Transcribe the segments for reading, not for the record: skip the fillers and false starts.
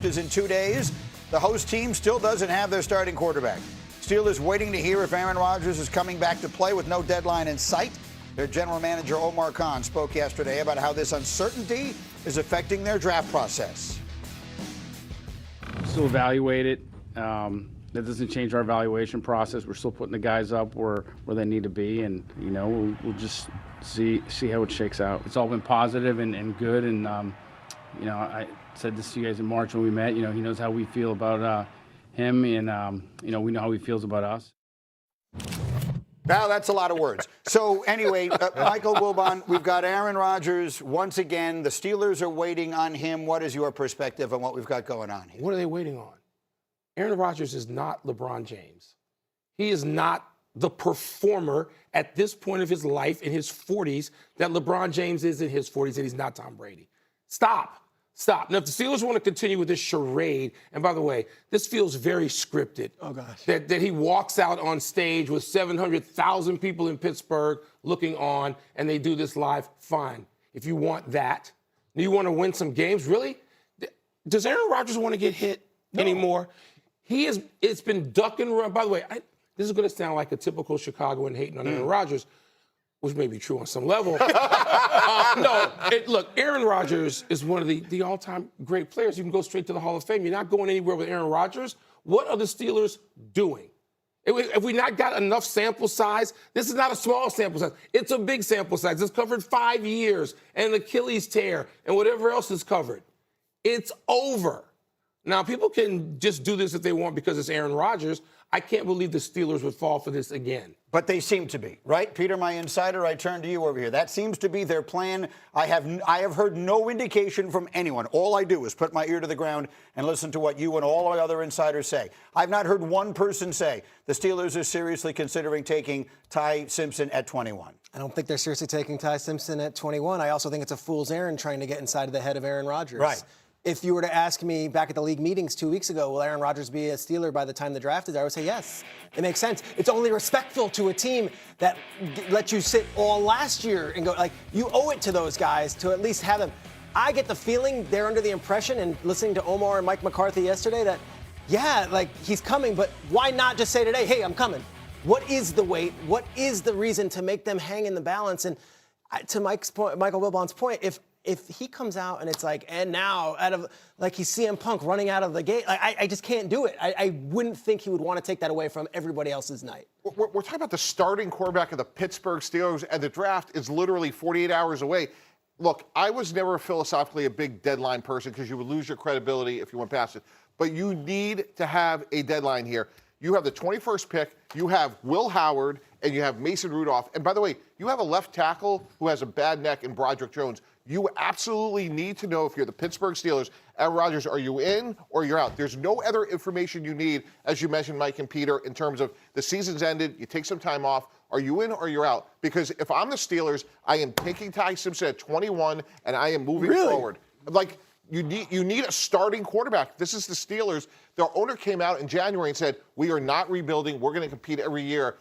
Is in 2 days. The host team still doesn't have their starting quarterback. Steelers waiting to hear if Aaron Rodgers is coming back to play with no deadline in sight. Their general manager, Omar Khan, spoke yesterday about how this uncertainty is affecting their draft process. Still evaluate it. That doesn't change our evaluation process. We're still putting the guys up where they need to be, and we'll just see how it shakes out. It's all been positive and good, and I said this to you guys in March when we met. He knows how we feel about him, and we know how he feels about us. Now that's a lot of words. So anyway, Michael Wilbon, we've got Aaron Rodgers once again. The Steelers are waiting on him. What is your perspective on what we've got going on here? What are they waiting on? Aaron Rodgers is not LeBron James. He is not the performer at this point of his life in his 40s that LeBron James is in his 40s, and he's not Tom Brady. Stop. Now, if the Steelers want to continue with this charade, and by the way, this feels very scripted. Oh, gosh. That he walks out on stage with 700,000 people in Pittsburgh looking on, and they do this live, fine. If you want that, you want to win some games, really? Does Aaron Rodgers want to get hit anymore? It's been duck and run. By the way, this is going to sound like a typical Chicagoan hating on Aaron Rodgers, which may be true on some level. Look, Aaron Rodgers is one of the all-time great players. You can go straight to the Hall of Fame. You're not going anywhere with Aaron Rodgers. What are the Steelers doing? If we not got enough sample size, this is not a small sample size. It's a big sample size. It's covered 5 years and an Achilles tear and whatever else is covered. It's over. Now, people can just do this if they want because it's Aaron Rodgers. I can't believe the Steelers would fall for this again. But they seem to be, right? Peter, my insider, I turn to you over here. That seems to be their plan. I have heard no indication from anyone. All I do is put my ear to the ground and listen to what you and all our other insiders say. I've not heard one person say the Steelers are seriously considering taking Ty Simpson at 21. I don't think they're seriously taking Ty Simpson at 21. I also think it's a fool's errand trying to get inside of the head of Aaron Rodgers. Right. If you were to ask me back at the league meetings 2 weeks ago, will Aaron Rodgers be a Steeler by the time the draft is, I would say yes. It makes sense. It's only respectful to a team that let you sit all last year and go, like, you owe it to those guys to at least have them. I get the feeling they're under the impression, and listening to Omar and Mike McCarthy yesterday, that, yeah, like, he's coming, but why not just say today, hey, I'm coming? What is the weight? What is the reason to make them hang in the balance? And to Mike's point, Michael Wilbon's point, if he comes out and it's like, and now out of, like, he's CM Punk running out of the gate, I just can't do it. I wouldn't think he would want to take that away from everybody else's night. We're talking about the starting quarterback of the Pittsburgh Steelers, and the draft is literally 48 hours away. Look, I was never philosophically a big deadline person because you would lose your credibility if you went past it. But you need to have a deadline here. You have the 21st pick, you have Will Howard, and you have Mason Rudolph. And by the way, you have a left tackle who has a bad neck in Broderick Jones. You absolutely need to know, if you're the Pittsburgh Steelers, Aaron Rodgers, are you in or you're out? There's no other information you need, as you mentioned, Mike and Peter, in terms of the season's ended, you take some time off. Are you in or you're out? Because if I'm the Steelers, I am taking Ty Simpson at 21, and I am moving forward. Like, you need a starting quarterback. This is the Steelers. Their owner came out in January and said, we are not rebuilding. We're going to compete every year.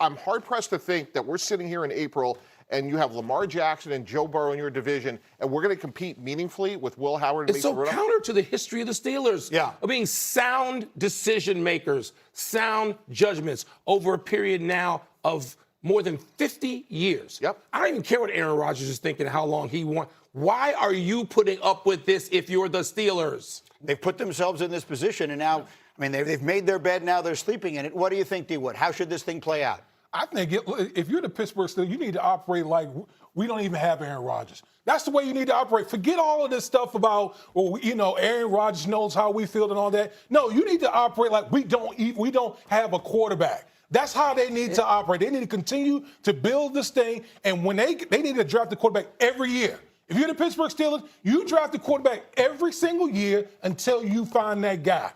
I'm hard-pressed to think that we're sitting here in April and you have Lamar Jackson and Joe Burrow in your division, and we're going to compete meaningfully with Will Howard and Mason Rudolph. It's so counter to the history of the Steelers. Of being sound decision makers, sound judgments over a period now of more than 50 years. I don't even care what Aaron Rodgers is thinking, how long he wants. Why are you putting up with this if you're the Steelers? They've put themselves in this position, and now, I mean, they've made their bed, now they're sleeping in it. What do you think, D. Wood? How should this thing play out? I think if you're the Pittsburgh Steelers, you need to operate like we don't even have Aaron Rodgers. That's the way you need to operate. Forget all of this stuff about, Aaron Rodgers knows how we feel and all that. No, you need to operate like we don't have a quarterback. That's how they need to operate. They need to continue to build this thing, and when they need to draft the quarterback every year. If you're the Pittsburgh Steelers, you draft the quarterback every single year until you find that guy.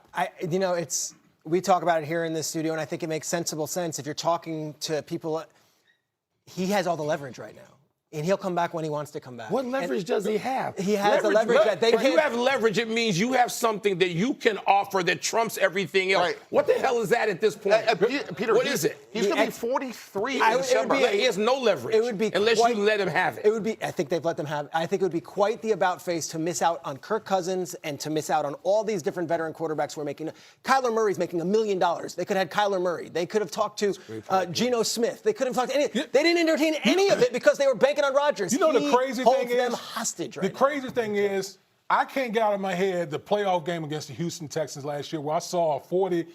We talk about it here in this studio, and I think it makes sensible sense. If you're talking to people, he has all the leverage right now. and he'll come back when he wants to come back. What leverage does he have? He has the leverage that they When you can't. have leverage, it means you have something that you can offer that trumps everything else. Right. What the hell is that at this point? Peter, what is it? He's going to be 43 I in would- it December. would be- He has no leverage. It would be unless quite- you let him have it. It would be. I think they've let them have. I think it would be quite the about face to miss out on Kirk Cousins and to miss out on all these different veteran quarterbacks who are making. Kyler Murray's making $1 million. They could have had Kyler Murray. They could have talked to Geno Smith. They could have talked to any. They didn't entertain any of it because they were banking on Rodgers. You know the crazy holds thing them is, hostage right the now. crazy thing is, I can't get out of my head the playoff game against the Houston Texans last year where I saw a 41,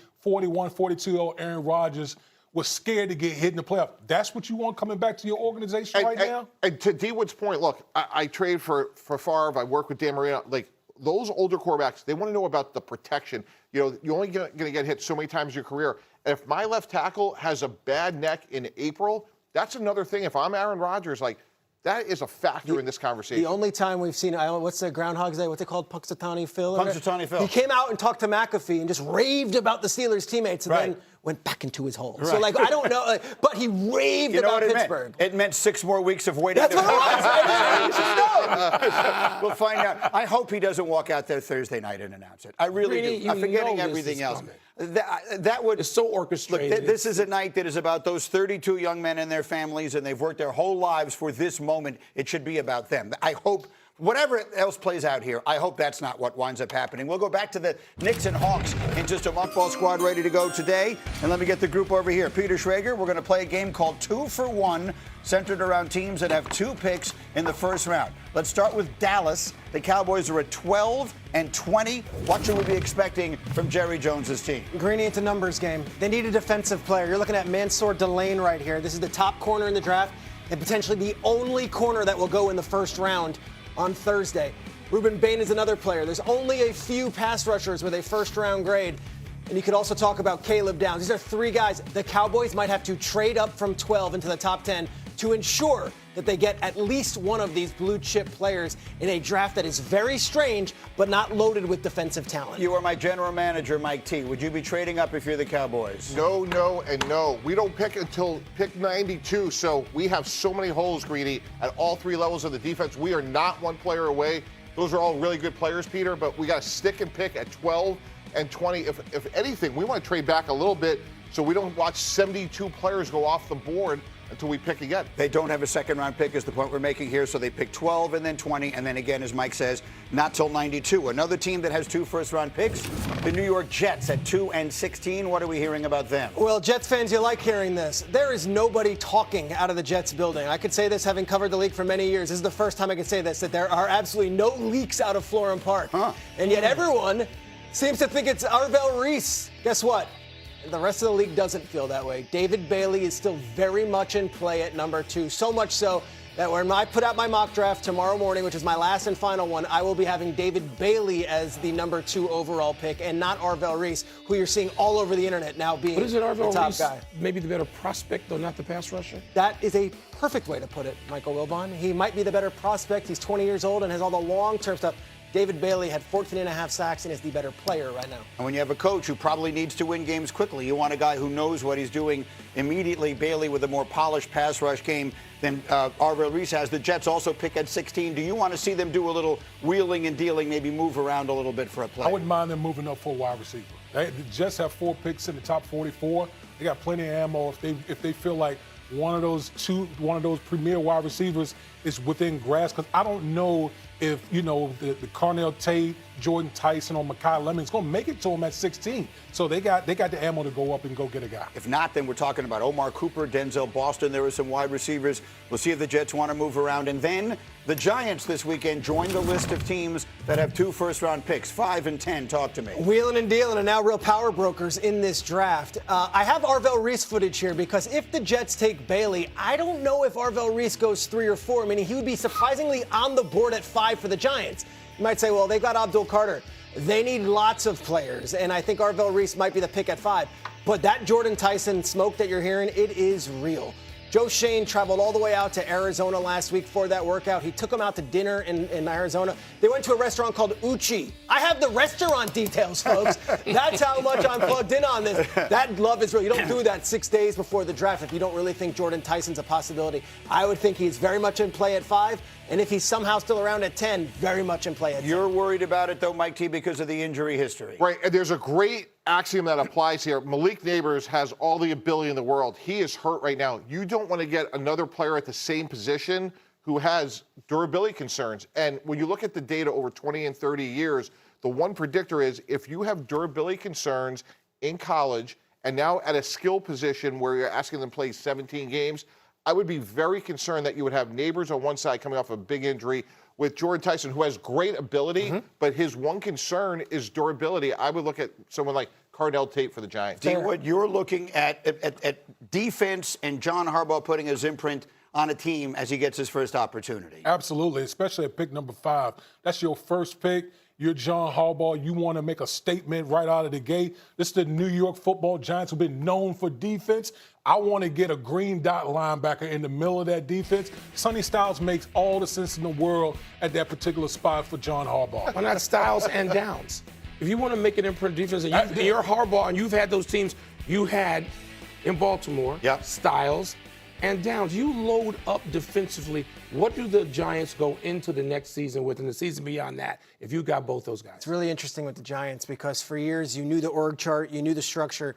42-year-old Aaron Rodgers was scared to get hit in the playoff. That's what you want coming back to your organization right now? And to D Wood's point, look, I trade for Favre. I work with Dan Marino. Like, those older quarterbacks, they want to know about the protection. You know, you're only going to get hit so many times in your career. And if my left tackle has a bad neck in April, that's another thing. If I'm Aaron Rodgers, like, that is a factor in this conversation. The only time we've seen, what's the Groundhog's Day? What's it called? Punxsutawney Phil? Punxsutawney Phil. He came out and talked to McAfee and just raved about the Steelers teammates and then went back into his hole. So, Right. I don't know. But he raved You know about what it Pittsburgh. meant? It meant 6 more weeks of waiting. That's what it was. We'll find out. I hope he doesn't walk out there Thursday night and announce it. I really Greeny, do. I'm you forgetting know this everything is else. coming. That would. It's so Look, orchestrated. this is a night that is about those 32 young men and their families, and they've worked their whole lives for this moment. It should be about them. I hope. Whatever else plays out here, I hope that's not what winds up happening. We'll go back to the Knicks and Hawks in just a mockball squad ready to go today. And let me get the group over here. Peter Schrager, we're going to play a game called 2 for 1, centered around teams that have 2 picks in the first round. Let's start with Dallas. The Cowboys are at 12-20. What should we be expecting from Jerry Jones's team? Greeny, it's a numbers game. They need a defensive player. You're looking at Mansour Delane right here. This is the top corner in the draft and potentially the only corner that will go in the first round on Thursday. Ruben Bain is another player. There's only a few pass rushers with a first-round grade. And you could also talk about Caleb Downs. These are 3 guys. The Cowboys might have to trade up from 12 into the top 10 to ensure that they get at least one of these blue-chip players in a draft that is very strange but not loaded with defensive talent. You are my general manager, Mike T. Would you be trading up if you're the Cowboys? No, no, and no. We don't pick until pick 92, so we have so many holes, Greedy, at all 3 levels of the defense. We are not 1 player away. Those are all really good players, Peter, but we got to stick and pick at 12 and 20. If anything, we want to trade back a little bit so we don't watch 72 players go off the board until we pick again. They don't have a second-round pick is the point we're making here, so they pick 12 and then 20, and then again, as Mike says, not till 92. Another team that has 2 first-round picks, the New York Jets at 2-16. What are we hearing about them? Well, Jets fans, you like hearing this. There is nobody talking out of the Jets building. I could say this having covered the league for many years. This is the first time I can say this, that there are absolutely no leaks out of Florham Park. And yet everyone seems to think it's Arvell Reese. Guess what? The rest of the league doesn't feel that way. David Bailey is still very much in play at number 2, so much so that when I put out my mock draft tomorrow morning, which is my last and final one, I will be having David Bailey as the number 2 overall pick and not Arvell Reese, who you're seeing all over the internet now being But isn't the Arvell top Reese guy. maybe the better prospect, though, not the pass rusher? That is a perfect way to put it, Michael Wilbon. He might be the better prospect. He's 20 years old and has all the long-term stuff. David Bailey had 14.5 sacks and is the better player right now. And when you have a coach who probably needs to win games quickly, you want a guy who knows what he's doing immediately. Bailey with a more polished pass rush game than Arvell Reese has. The Jets also pick at 16. Do you want to see them do a little wheeling and dealing, maybe move around a little bit for a play? I wouldn't mind them moving up for a wide receiver. The Jets have 4 picks in the top 44. They got plenty of ammo if they feel like one of those premier wide receivers is within grasp. Because I don't know if, the Carnell Tate, Jordan Tyson, or Mekhi Lemon is going to make it to him at 16. So they got the ammo to go up and go get a guy. If not, then we're talking about Omar Cooper, Denzel Boston. There are some wide receivers. We'll see if the Jets want to move around. And then the Giants this weekend join the list of teams that have 2 first-round picks, 5 and 10. Talk to me. Wheeling and dealing are now real power brokers in this draft. I have Arvell Reese footage here because if the Jets take Bailey, I don't know if Arvell Reese goes 3 or 4, meaning he would be surprisingly on the board at 5 for the Giants. You might say, well, they've got Abdul Carter. They need lots of players, and I think Arvell Reese might be the pick at 5. But that Jordan Tyson smoke that you're hearing, it is real. Joe Shane traveled all the way out to Arizona last week for that workout. He took him out to dinner in Arizona. They went to a restaurant called Uchi. I have the restaurant details, folks. That's how much I'm plugged in on this. That love is real. You don't do that 6 days before the draft if you don't really think Jordan Tyson's a possibility. I would think he's very much in play at 5. And if he's somehow still around at 10, very much in play at 10. You're worried about it, though, Mike T, because of the injury history. Right, and there's a great axiom that applies here. Malik Neighbors has all the ability in the world. He is hurt right now. You don't want to get another player at the same position who has durability concerns. And when you look at the data over 20 and 30 years, the one predictor is if you have durability concerns in college and now at a skill position where you're asking them to play 17 games, I would be very concerned that you would have Neighbors on one side coming off a big injury with Jordan Tyson, who has great ability, but his one concern is durability. I would look at someone like Cardell Tate for the Giants. What you're looking at defense and John Harbaugh putting his imprint on a team as he gets his first opportunity. Absolutely, especially at pick number 5. That's your first pick. You're John Harbaugh. You want to make a statement right out of the gate. This is the New York Football Giants who've been known for defense. I want to get a green dot linebacker in the middle of that defense. Sonny Styles makes all the sense in the world at that particular spot for John Harbaugh. Why not Styles and Downs? If you want to make an imprint defense, and you're Harbaugh, and you've had those teams you had in Baltimore, Styles and Downs, you load up defensively. What do the Giants go into the next season with and the season beyond that if you got both those guys? It's really interesting with the Giants because for years you knew the org chart, you knew the structure.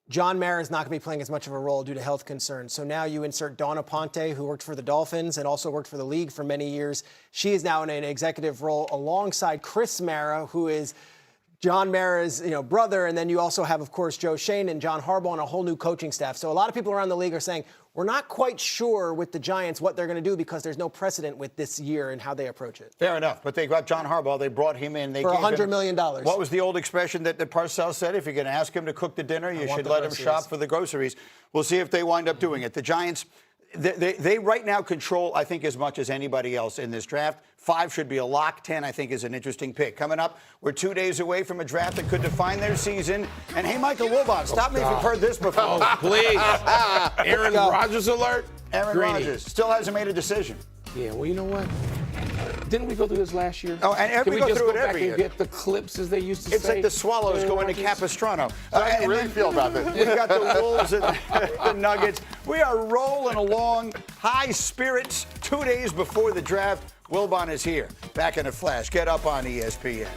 John Mara is not going to be playing as much of a role due to health concerns. So now you insert Donna Ponte, who worked for the Dolphins and also worked for the league for many years. She is now in an executive role alongside Chris Mara, who is John Mara's brother. And then you also have, of course, Joe Shane and John Harbaugh and a whole new coaching staff. So a lot of people around the league are saying, we're not quite sure with the Giants what they're going to do because there's no precedent with this year and how they approach it. Fair enough. But they got John Harbaugh. They brought him in. They for gave $100 him, million. What was the old expression that Parcells said? If you're going to ask him to cook the dinner, you should let him shop for the groceries. We'll see if they wind up doing it. The Giants, they right now control, I think, as much as anybody else in this draft. 5 should be a lock. 10, I think, is an interesting pick. Coming up, we're 2 days away from a draft that could define their season. And, hey, Michael Wilbon, stop me if you've heard this before. Oh, please. Aaron Rodgers alert. Aaron Rodgers still hasn't made a decision. Yeah, well, you know what? Didn't we go through this last year? Oh, and Can we we go just through go it back every and year. get the clips, as they used to It's say? like the Swallows going to Rodgers. Capistrano. How do you really feel about this? We've got the Wolves and the Nuggets. We are rolling along, high spirits, 2 days before the draft. Wilbon is here. Back in a flash. Get up on ESPN.